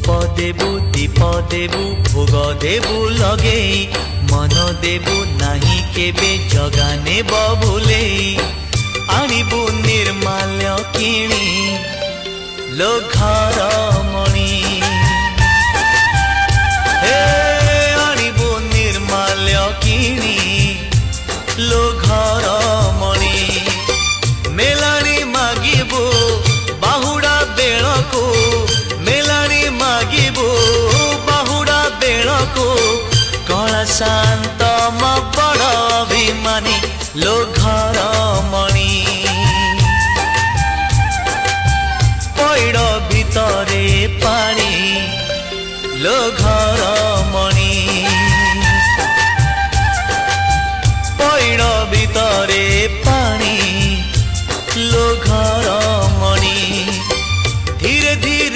धूप देबु दीप देबु भोग देबु लगे मन देबु नाही केबे जगाने बबुले आनिबु निर्माल्य किणी लो घर मणि हे आनिबु निर्माल्य किणी लो घर मणि मेलानी मागिबु बाहुड़ा बेलको मेलानी मागिबु बाहुड़ा बेलको कला शांत बड़ अभिमानी लो घर मणि पैड़ भितरे पानी लो घर